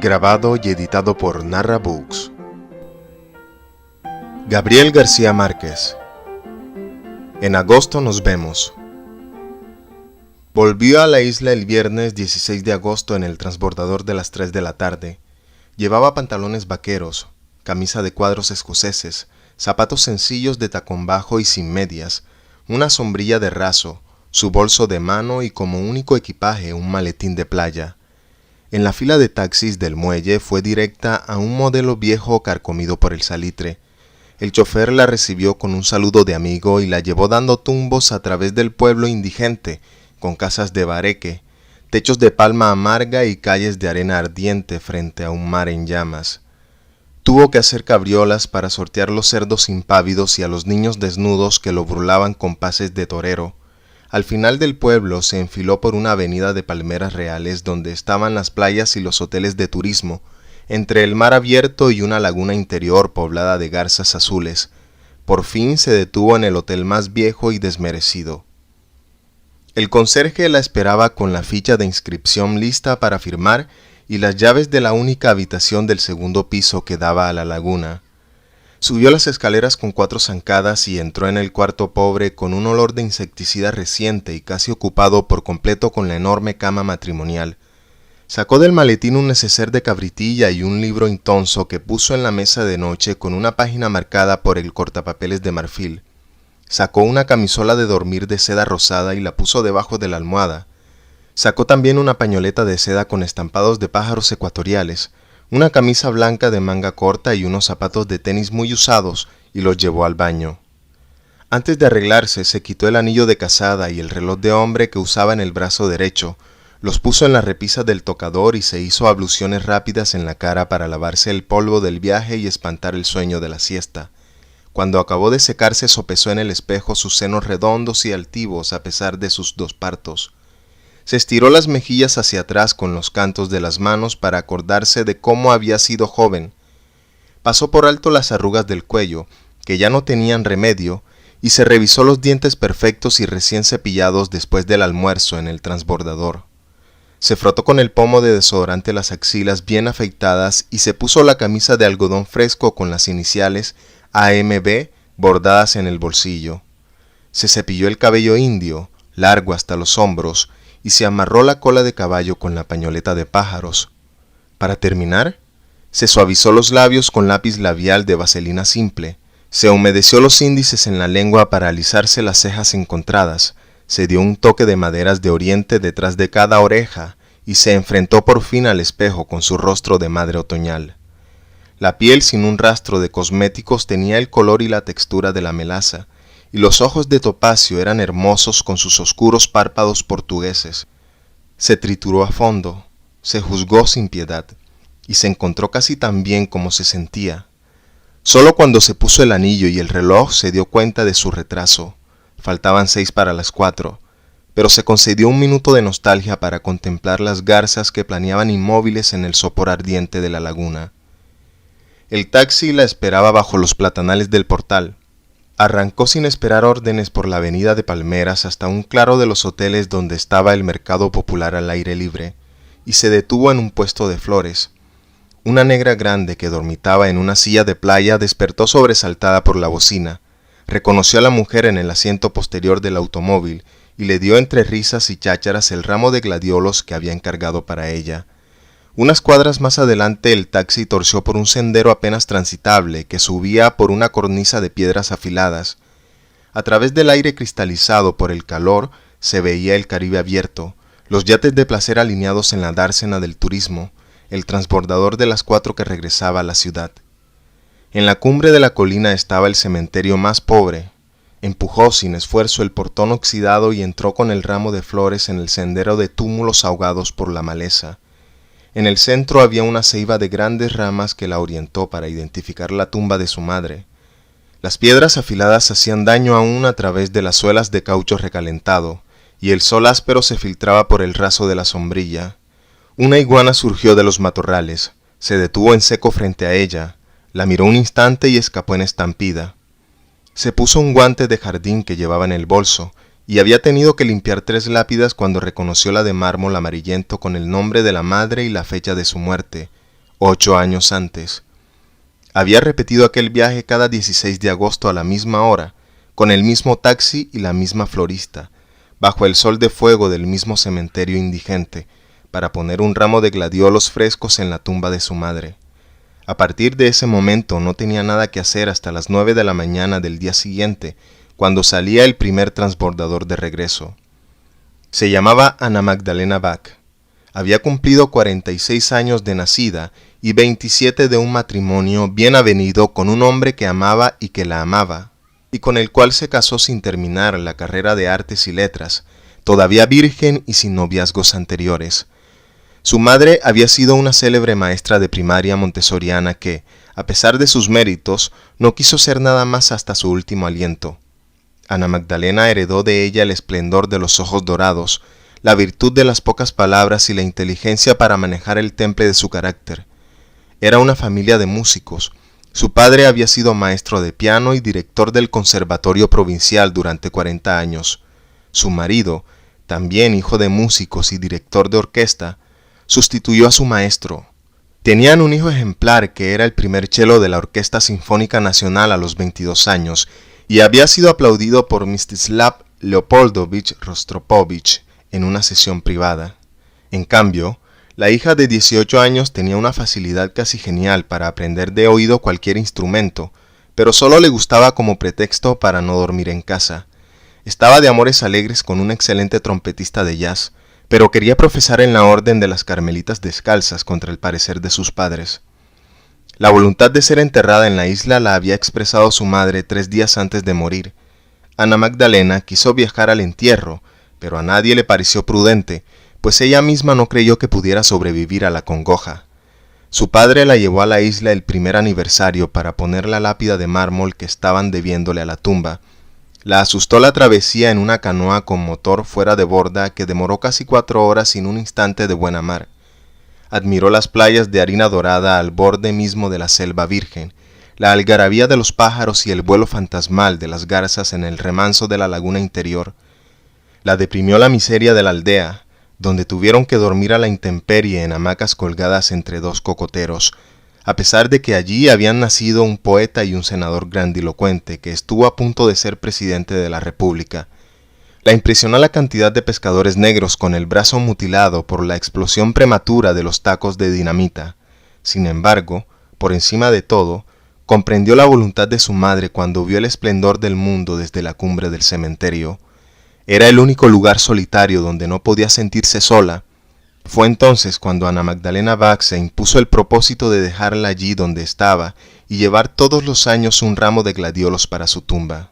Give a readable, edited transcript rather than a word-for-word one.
Grabado y editado por Narra Books. Gabriel García Márquez. En agosto nos vemos. Volvió a la isla el viernes 16 de agosto en el transbordador de las 3 de la tarde. Llevaba pantalones vaqueros, camisa de cuadros escoceses, zapatos sencillos de tacón bajo y sin medias, una sombrilla de raso, su bolso de mano y como único equipaje un maletín de playa. En la fila de taxis del muelle fue directa a un modelo viejo carcomido por el salitre. El chofer la recibió con un saludo de amigo y la llevó dando tumbos a través del pueblo indigente, con casas de bareque, techos de palma amarga y calles de arena ardiente frente a un mar en llamas. Tuvo que hacer cabriolas para sortear los cerdos impávidos y a los niños desnudos que lo burlaban con pases de torero. Al final del pueblo se enfiló por una avenida de palmeras reales donde estaban las playas y los hoteles de turismo, entre el mar abierto y una laguna interior poblada de garzas azules. Por fin se detuvo en el hotel más viejo y desmerecido. El conserje la esperaba con la ficha de inscripción lista para firmar y las llaves de la única habitación del segundo piso que daba a la laguna. Subió las escaleras con 4 zancadas y entró en el cuarto pobre con un olor de insecticida reciente y casi ocupado por completo con la enorme cama matrimonial. Sacó del maletín un neceser de cabritilla y un libro intonso que puso en la mesa de noche con una página marcada por el cortapapeles de marfil. Sacó una camisola de dormir de seda rosada y la puso debajo de la almohada. Sacó también una pañoleta de seda con estampados de pájaros ecuatoriales, una camisa blanca de manga corta y unos zapatos de tenis muy usados y los llevó al baño. Antes de arreglarse se quitó el anillo de casada y el reloj de hombre que usaba en el brazo derecho, los puso en la repisa del tocador y se hizo abluciones rápidas en la cara para lavarse el polvo del viaje y espantar el sueño de la siesta. Cuando acabó de secarse sopesó en el espejo sus senos redondos y altivos a pesar de sus 2 partos. Se estiró las mejillas hacia atrás con los cantos de las manos para acordarse de cómo había sido joven. Pasó por alto las arrugas del cuello, que ya no tenían remedio, y se revisó los dientes perfectos y recién cepillados después del almuerzo en el transbordador. Se frotó con el pomo de desodorante las axilas bien afeitadas y se puso la camisa de algodón fresco con las iniciales AMB bordadas en el bolsillo. Se cepilló el cabello indio, largo hasta los hombros, y se amarró la cola de caballo con la pañoleta de pájaros. Para terminar, se suavizó los labios con lápiz labial de vaselina simple, se humedeció los índices en la lengua para alisarse las cejas encontradas, se dio un toque de maderas de oriente detrás de cada oreja y se enfrentó por fin al espejo con su rostro de madre otoñal. La piel sin un rastro de cosméticos tenía el color y la textura de la melaza, y los ojos de topacio eran hermosos con sus oscuros párpados portugueses. Se trituró a fondo, se juzgó sin piedad, y se encontró casi tan bien como se sentía. Solo cuando se puso el anillo y el reloj se dio cuenta de su retraso. Faltaban 6 para las 4, pero se concedió un minuto de nostalgia para contemplar las garzas que planeaban inmóviles en el sopor ardiente de la laguna. El taxi la esperaba bajo los platanales del portal. Arrancó sin esperar órdenes por la avenida de palmeras hasta un claro de los hoteles donde estaba el mercado popular al aire libre, y se detuvo en un puesto de flores. Una negra grande que dormitaba en una silla de playa despertó sobresaltada por la bocina. Reconoció a la mujer en el asiento posterior del automóvil y le dio entre risas y chácharas el ramo de gladiolos que había encargado para ella. Unas cuadras más adelante el taxi torció por un sendero apenas transitable que subía por una cornisa de piedras afiladas. A través del aire cristalizado por el calor se veía el Caribe abierto, los yates de placer alineados en la dársena del turismo, el transbordador de las 4 que regresaba a la ciudad. En la cumbre de la colina estaba el cementerio más pobre. Empujó sin esfuerzo el portón oxidado y entró con el ramo de flores en el sendero de túmulos ahogados por la maleza. En el centro había una ceiba de grandes ramas que la orientó para identificar la tumba de su madre. Las piedras afiladas hacían daño aún a través de las suelas de caucho recalentado, y el sol áspero se filtraba por el raso de la sombrilla. Una iguana surgió de los matorrales, se detuvo en seco frente a ella, la miró un instante y escapó en estampida. Se puso un guante de jardín que llevaba en el bolso, y había tenido que limpiar 3 lápidas cuando reconoció la de mármol amarillento con el nombre de la madre y la fecha de su muerte, 8 años antes. Había repetido aquel viaje cada 16 de agosto a la misma hora, con el mismo taxi y la misma florista, bajo el sol de fuego del mismo cementerio indigente, para poner un ramo de gladiolos frescos en la tumba de su madre. A partir de ese momento no tenía nada que hacer hasta las 9 de la mañana del día siguiente, cuando salía el primer transbordador de regreso. Se llamaba Ana Magdalena Bach. Había cumplido 46 años de nacida y 27 de un matrimonio bien avenido con un hombre que amaba y que la amaba, y con el cual se casó sin terminar la carrera de artes y letras, todavía virgen y sin noviazgos anteriores. Su madre había sido una célebre maestra de primaria montessoriana que, a pesar de sus méritos, no quiso ser nada más hasta su último aliento. Ana Magdalena heredó de ella el esplendor de los ojos dorados, la virtud de las pocas palabras y la inteligencia para manejar el temple de su carácter. Era una familia de músicos. Su padre había sido maestro de piano y director del Conservatorio Provincial durante 40 años. Su marido, también hijo de músicos y director de orquesta, sustituyó a su maestro. Tenían un hijo ejemplar que era el primer cello de la Orquesta Sinfónica Nacional a los 22 años y había sido aplaudido por Mstislav Leopoldovich Rostropovich en una sesión privada. En cambio, la hija de 18 años tenía una facilidad casi genial para aprender de oído cualquier instrumento, pero solo le gustaba como pretexto para no dormir en casa. Estaba de amores alegres con un excelente trompetista de jazz, pero quería profesar en la orden de las Carmelitas Descalzas contra el parecer de sus padres. La voluntad de ser enterrada en la isla la había expresado su madre 3 días antes de morir. Ana Magdalena quiso viajar al entierro, pero a nadie le pareció prudente, pues ella misma no creyó que pudiera sobrevivir a la congoja. Su padre la llevó a la isla el primer aniversario para poner la lápida de mármol que estaban debiéndole a la tumba. La asustó la travesía en una canoa con motor fuera de borda que demoró casi 4 horas sin un instante de buena mar. Admiró las playas de arena dorada al borde mismo de la selva virgen, la algarabía de los pájaros y el vuelo fantasmal de las garzas en el remanso de la laguna interior. La deprimió la miseria de la aldea, donde tuvieron que dormir a la intemperie en hamacas colgadas entre 2 cocoteros, a pesar de que allí habían nacido un poeta y un senador grandilocuente que estuvo a punto de ser presidente de la República. La impresionó la cantidad de pescadores negros con el brazo mutilado por la explosión prematura de los tacos de dinamita. Sin embargo, por encima de todo, comprendió la voluntad de su madre cuando vio el esplendor del mundo desde la cumbre del cementerio. Era el único lugar solitario donde no podía sentirse sola. Fue entonces cuando Ana Magdalena Bach se impuso el propósito de dejarla allí donde estaba y llevar todos los años un ramo de gladiolos para su tumba.